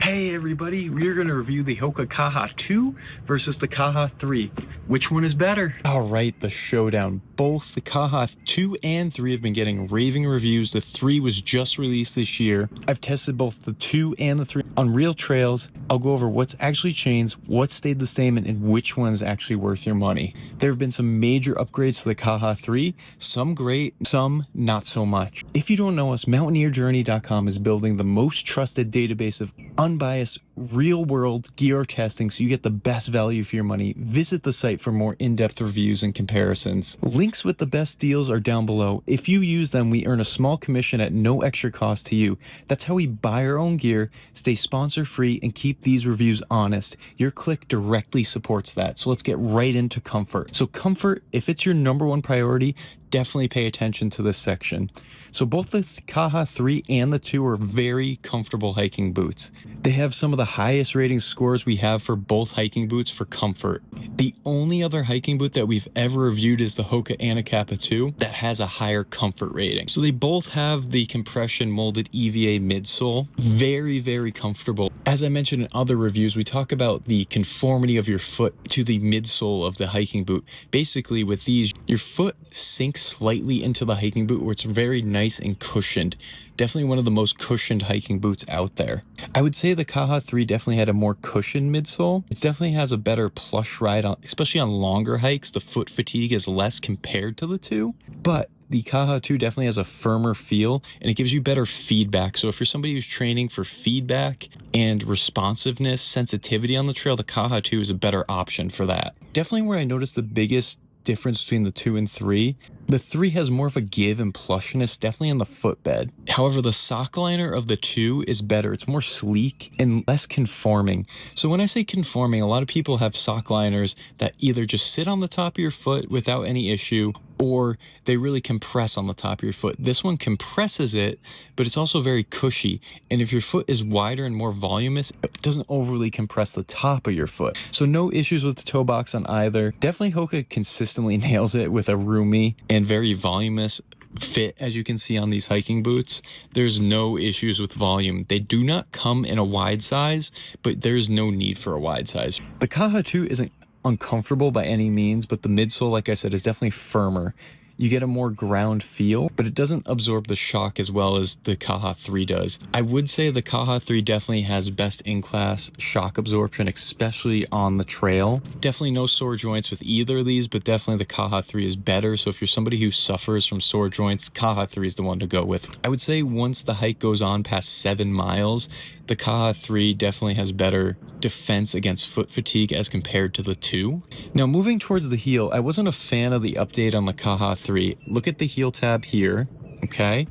Hey everybody, we're going to review the Hoka Kaha 2 versus the Kaha 3. Which one is better? Alright, the showdown. Both the Kaha 2 and 3 have been getting raving reviews. The 3 was just released this year. I've tested both the 2 and the 3 on real trails. I'll go over what's actually changed, what stayed the same, and which one's actually worth your money. There have been some major upgrades to the Kaha 3, some great, some not so much. If you don't know us, MountaineerJourney.com is building the most trusted database of unbiased, real-world gear testing so you get the best value for your money. Visit the site for more in-depth reviews and comparisons. Links with the best deals are down below. If you use them, we earn a small commission at no extra cost to you. That's how we buy our own gear, stay sponsor-free, and keep these reviews honest. Your click directly supports that. So let's get right into comfort. So comfort, if it's your number one priority, definitely pay attention to this section. So both the Kaha 3 and the 2 are very comfortable hiking boots. They have some of the highest rating scores we have for both hiking boots for comfort. The only other hiking boot that we've ever reviewed is the Hoka Anacapa 2 that has a higher comfort rating. So they both have the compression molded EVA midsole. Very, very comfortable. As I mentioned in other reviews, we talk about the conformity of your foot to the midsole of the hiking boot. Basically with these, your foot sinks slightly into the hiking boot where it's very nice and cushioned. Definitely one of the most cushioned hiking boots out there. I would say the Kaha 3 definitely had a more cushioned midsole. It definitely has a better plush ride, especially on longer hikes. The foot fatigue is less compared to the 2, but the Kaha 2 definitely has a firmer feel and it gives you better feedback. So if you're somebody who's training for feedback and responsiveness, sensitivity on the trail, the Kaha 2 is a better option for that. Definitely where I noticed the biggest difference between the 2 and 3. The 3 has more of a give and plushness, definitely on the footbed. However, the sock liner of the 2 is better. It's more sleek and less conforming. So when I say conforming, a lot of people have sock liners that either just sit on the top of your foot without any issue, or they really compress on the top of your foot. This one compresses it, but it's also very cushy. And if your foot is wider and more voluminous, it doesn't overly compress the top of your foot. So no issues with the toe box on either. Definitely Hoka consistently nails it with a roomy and very voluminous fit, as you can see on these hiking boots. There's no issues with volume. They do not come in a wide size, but there's no need for a wide size. The Kaha 2 isn't uncomfortable by any means, but the midsole, like I said, is definitely firmer. You get a more ground feel, but it doesn't absorb the shock as well as the Kaha 3 does. I would say the Kaha 3 definitely has best in class shock absorption, especially on the trail. Definitely no sore joints with either of these, but definitely the Kaha 3 is better. So if you're somebody who suffers from sore joints, Kaha 3 is the one to go with. I would say once the hike goes on past 7 miles, the Kaha 3 definitely has better defense against foot fatigue as compared to the 2. Now moving towards the heel, I wasn't a fan of the update on the Kaha 3. Look at the heel tab here, okay?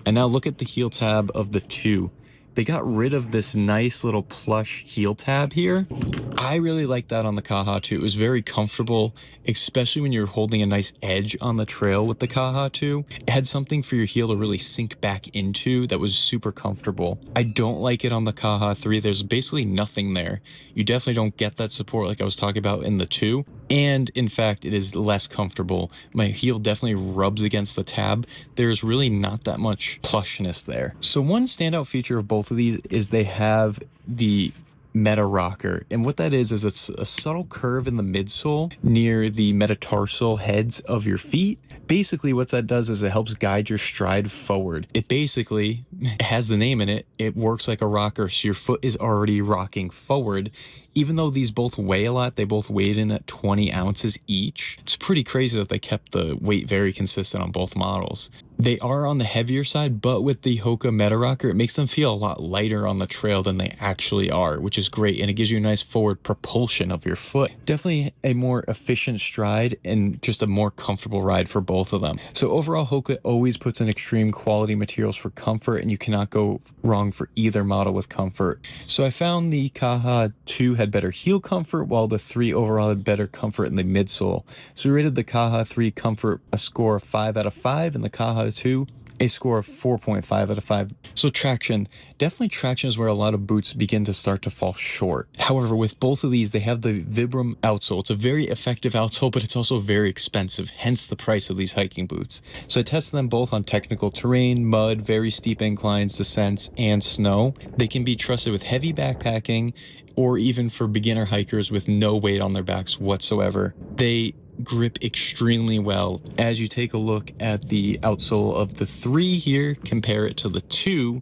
And now look at the heel tab of the 2. They got rid of this nice little plush heel tab here. I really like that on the Kaha 2. It was very comfortable, especially when you're holding a nice edge on the trail with the Kaha 2. It had something for your heel to really sink back into that was super comfortable. I don't like it on the Kaha 3. There's basically nothing there. You definitely don't get that support like I was talking about in the 2. And in fact, it is less comfortable. My heel definitely rubs against the tab. There's really not that much plushness there. So one standout feature of both of these is they have the meta rocker, and what that is it's a subtle curve in the midsole near the metatarsal heads of your feet. Basically what that does is it helps guide your stride forward. It basically has the name in it. It works like a rocker, so your foot is already rocking forward. Even though these both weigh a lot, they both weighed in at 20 ounces each. It's pretty crazy that they kept the weight very consistent on both models. They are on the heavier side, but with the Hoka Meta Rocker, it makes them feel a lot lighter on the trail than they actually are, which is great. And it gives you a nice forward propulsion of your foot. Definitely a more efficient stride and just a more comfortable ride for both of them. So overall, Hoka always puts in extreme quality materials for comfort, and you cannot go wrong for either model with comfort. So I found the Kaha 2 had better heel comfort, while the 3 overall had better comfort in the midsole. So we rated the Kaha 3 comfort a score of 5 out of 5, and the Kaha 2 a score of 4.5 out of 5. So traction, definitely traction is where a lot of boots begin to start to fall short. However, with both of these, they have the Vibram outsole. It's a very effective outsole, but it's also very expensive, hence the price of these hiking boots. So I tested them both on technical terrain, mud, very steep inclines, descents, and snow. They can be trusted with heavy backpacking or even for beginner hikers with no weight on their backs whatsoever. They grip extremely well. As you take a look at the outsole of the 3 here, compare it to the 2,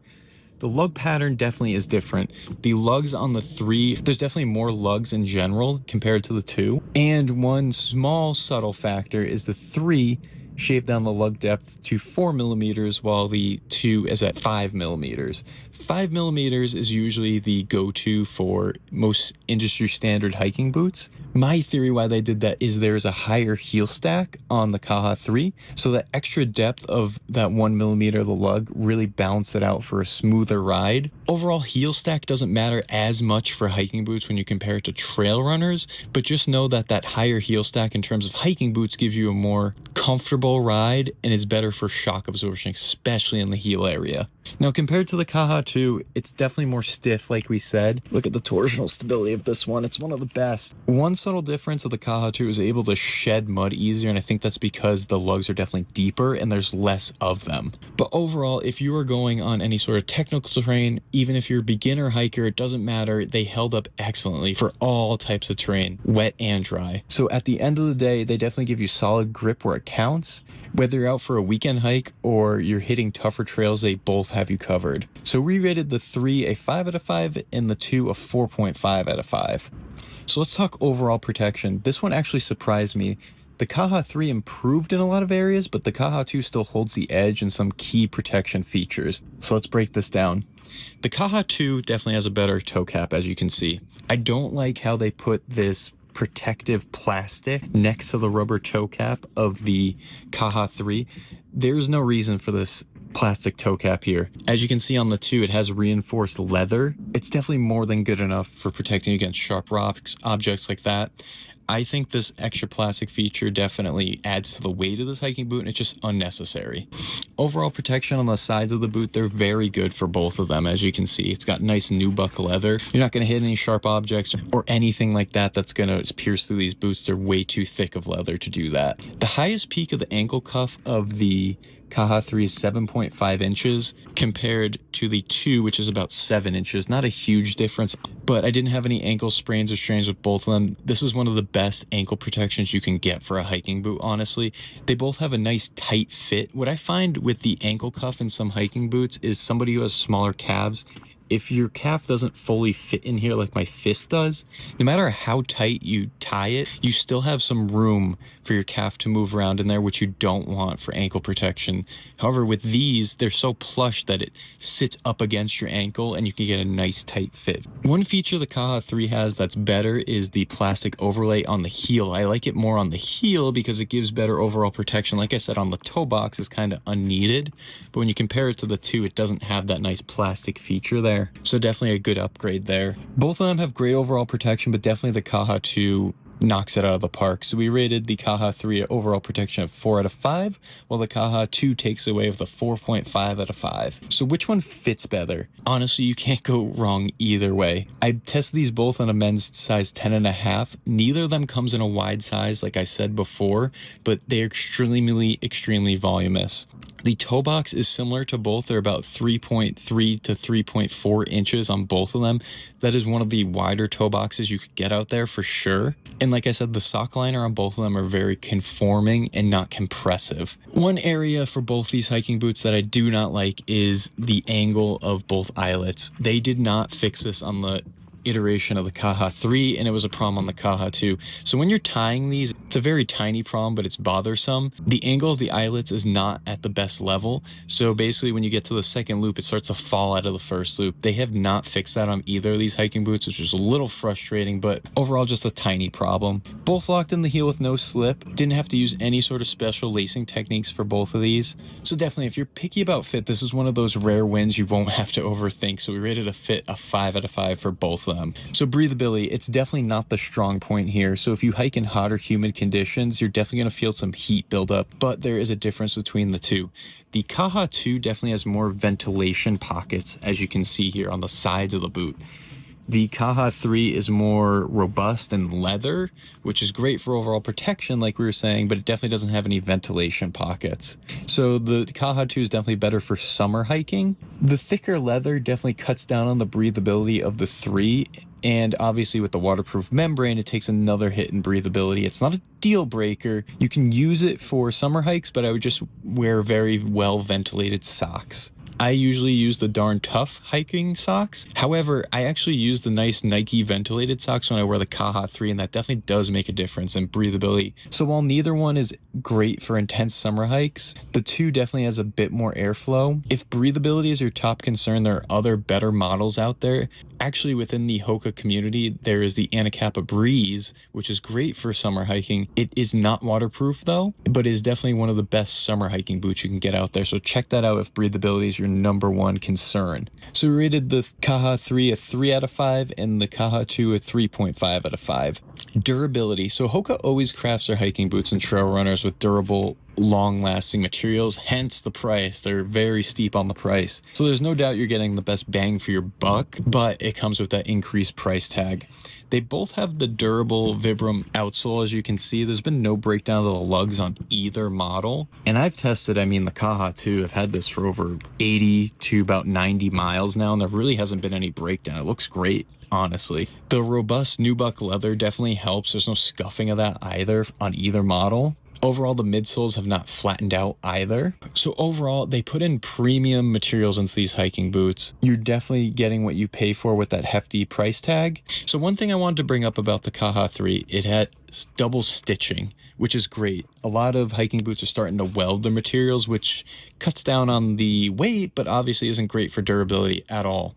the lug pattern definitely is different. The lugs on the 3, there's definitely more lugs in general compared to the 2. And one small subtle factor is the 3 shaved down the lug depth to 4 millimeters while the 2 is at 5 millimeters. 5 millimeters is usually the go-to for most industry standard hiking boots. My theory why they did that is there's a higher heel stack on the Kaha 3, so that extra depth of that 1 millimeter of the lug really balanced it out for a smoother ride. Overall, heel stack doesn't matter as much for hiking boots when you compare it to trail runners, but just know that that higher heel stack in terms of hiking boots gives you a more comfortable ride and is better for shock absorption, especially in the heel area. Now, compared to the Kaha 2, it's definitely more stiff, like we said. Look at the torsional stability of this one. It's one of the best. One subtle difference of the Kaha 2 is able to shed mud easier, and I think that's because the lugs are definitely deeper and there's less of them. But overall, if you are going on any sort of technical terrain, even if you're a beginner hiker, it doesn't matter. They held up excellently for all types of terrain, wet and dry. So at the end of the day, they definitely give you solid grip where it counts. Whether you're out for a weekend hike or you're hitting tougher trails, they both have you covered. So we rated the 3 a 5 out of 5 and the 2 a 4.5 out of 5. So let's talk overall protection. This one actually surprised me. The Kaha 3 improved in a lot of areas, but the Kaha 2 still holds the edge in some key protection features. So let's break this down. The Kaha 2 definitely has a better toe cap, as you can see. I don't like how they put this protective plastic next to the rubber toe cap of the Kaha 3. There's no reason for this plastic toe cap here. As you can see on the 2, it has reinforced leather. It's definitely more than good enough for protecting against sharp rocks, objects like that. I think this extra plastic feature definitely adds to the weight of this hiking boot, and it's just unnecessary. Overall protection on the sides of the boot, they're very good for both of them. As you can see, it's got nice nubuck leather. You're not going to hit any sharp objects or anything like that that's going to pierce through these boots. They're way too thick of leather to do that. The highest peak of the ankle cuff of the Kaha 3 is 7.5 inches compared to the 2, which is about 7 inches. Not a huge difference, but I didn't have any ankle sprains or strains with both of them. This is one of the best ankle protections you can get for a hiking boot, honestly. They both have a nice tight fit. What I find with the ankle cuff in some hiking boots is somebody who has smaller calves, if your calf doesn't fully fit in here like my fist does, no matter how tight you tie it, you still have some room for your calf to move around in there, which you don't want for ankle protection. However, with these, they're so plush that it sits up against your ankle and you can get a nice tight fit. One feature the Kaha 3 has that's better is the plastic overlay on the heel. I like it more on the heel because it gives better overall protection. Like I said, on the toe box is kind of unneeded, but when you compare it to the 2, it doesn't have that nice plastic feature there. So definitely a good upgrade there. Both of them have great overall protection, but definitely the Kaha 2 knocks it out of the park. So we rated the Kaha 3 overall protection of 4 out of 5, while the Kaha 2 takes away with a 4.5 out of 5. So which one fits better? Honestly, you can't go wrong either way. I tested these both on a men's size 10.5. Neither of them comes in a wide size, like I said before, but they're extremely voluminous. The toe box is similar to both. They're about 3.3 to 3.4 inches on both of them. That is one of the wider toe boxes you could get out there for sure. And like I said, the sock liner on both of them are very conforming and not compressive. One area for both these hiking boots that I do not like is the angle of both eyelets. They did not fix this on the iteration of the Kaha 3, and it was a problem on the Kaha 2. So when you're tying these, it's a very tiny problem, but it's bothersome. The angle of the eyelets is not at the best level. So basically when you get to the second loop, it starts to fall out of the first loop. They have not fixed that on either of these hiking boots, which is a little frustrating, but overall just a tiny problem. Both locked in the heel with no slip. Didn't have to use any sort of special lacing techniques for both of these. So definitely, if you're picky about fit, this is one of those rare wins you won't have to overthink. So we rated a fit a 5 out of 5 for both of them. them. So breathability, it's definitely not the strong point here. So if you hike in hot or humid conditions, you're definitely going to feel some heat buildup, but there is a difference between the two. The Kaha 2 definitely has more ventilation pockets, as you can see here on the sides of the boot. The Kaha 3 is more robust and leather, which is great for overall protection, like we were saying, but it definitely doesn't have any ventilation pockets. So the Kaha 2 is definitely better for summer hiking. The thicker leather definitely cuts down on the breathability of the 3, and obviously with the waterproof membrane, it takes another hit in breathability. It's not a deal breaker. You can use it for summer hikes, but I would just wear very well ventilated socks. I usually use the Darn Tough hiking socks. However, I actually use the nice Nike ventilated socks when I wear the Kaha 3, and that definitely does make a difference in breathability. So while neither one is great for intense summer hikes, the 2 definitely has a bit more airflow. If breathability is your top concern, there are other better models out there. Actually, within the Hoka community, there is the Anacapa Breeze, which is great for summer hiking. It is not waterproof though, but is definitely one of the best summer hiking boots you can get out there. So check that out if breathability is your number one concern. So we rated the Kaha 3 a 3 out of 5 and the Kaha 2 a 3.5 out of 5. Durability. So Hoka always crafts their hiking boots and trail runners with durable, long-lasting materials, hence the price. They're very steep on the price. So there's no doubt you're getting the best bang for your buck, but it comes with that increased price tag. They both have the durable Vibram outsole. As you can see, there's been no breakdown of the lugs on either model. And I've tested, the Kaha 2, I've had this for over 80 to about 90 miles now, and there really hasn't been any breakdown. It looks great, honestly. The robust nubuck leather definitely helps. There's no scuffing of that either on either model. Overall, the midsoles have not flattened out either. So overall, they put in premium materials into these hiking boots. You're definitely getting what you pay for with that hefty price tag. So one thing I wanted to bring up about the Kaha 3, it had double stitching, which is great. A lot of hiking boots are starting to weld the materials, which cuts down on the weight, but obviously isn't great for durability at all.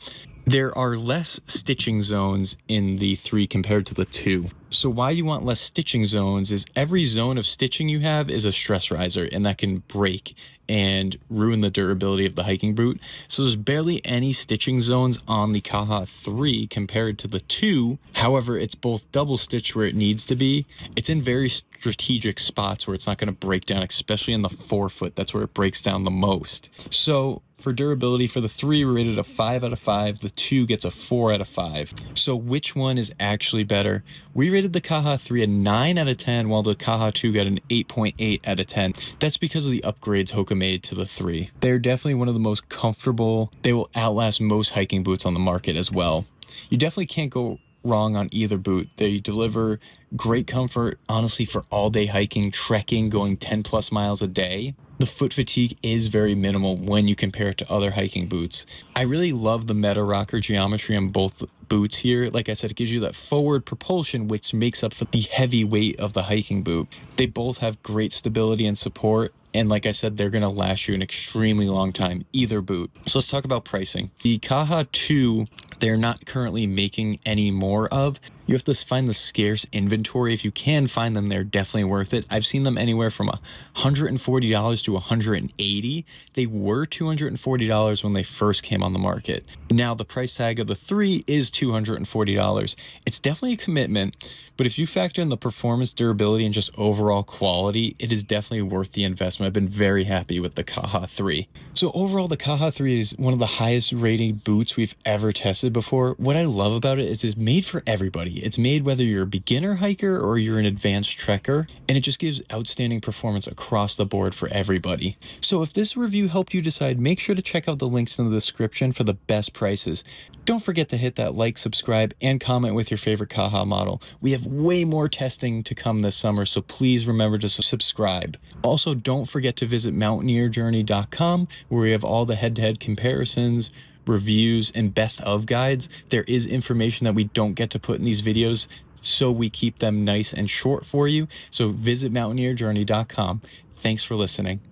There are less stitching zones in the 3 compared to the 2. So why you want less stitching zones is every zone of stitching you have is a stress riser, and that can break and ruin the durability of the hiking boot. So there's barely any stitching zones on the Kaha 3 compared to the 2. However, it's both double stitched where it needs to be. It's in very strategic spots where it's not going to break down, especially in the forefoot. That's where it breaks down the most. So for durability, for the 3, we rated a 5 out of 5. The 2 gets a 4 out of 5. So which one is actually better? We rated the Kaha 3 a 9 out of 10, while the Kaha 2 got an 8.8 out of 10. That's because of the upgrades Hoka made to the 3. They're definitely one of the most comfortable. They will outlast most hiking boots on the market as well. You definitely can't go wrong on either boot. They deliver great comfort, honestly, for all-day hiking, trekking, going 10 plus miles a day. The foot fatigue is very minimal when you compare it to other hiking boots. I really love the meta rocker geometry on both boots here. Like I said, it gives you that forward propulsion, which makes up for the heavy weight of the hiking boot. They both have great stability and support. And like I said, they're going to last you an extremely long time, either boot. So let's talk about pricing. The Kaha 2, they're not currently making any more of. You have to find the scarce inventory. If you can find them, they're definitely worth it. I've seen them anywhere from $140 to $180. They were $240 when they first came on the market. Now the price tag of the 3 is $240. It's definitely a commitment, but if you factor in the performance, durability, and just overall quality, it is definitely worth the investment. I've been very happy with the Kaha 3. So overall, the Kaha 3 is one of the highest rated boots we've ever tested before. What I love about it is it's made for everybody. It's made whether you're a beginner hiker or you're an advanced trekker, and it just gives outstanding performance across the board for everybody. So if this review helped you decide, make sure to check out the links in the description for the best prices. Don't forget to hit that like, subscribe, and comment with your favorite Kaha model. We have way more testing to come this summer, so please remember to subscribe. Also, don't forget to visit mountaineerjourney.com, where we have all the head-to-head comparisons, reviews, and best of guides. There is information that we don't get to put in these videos, so we keep them nice and short for you. So visit mountaineerjourney.com. Thanks for listening.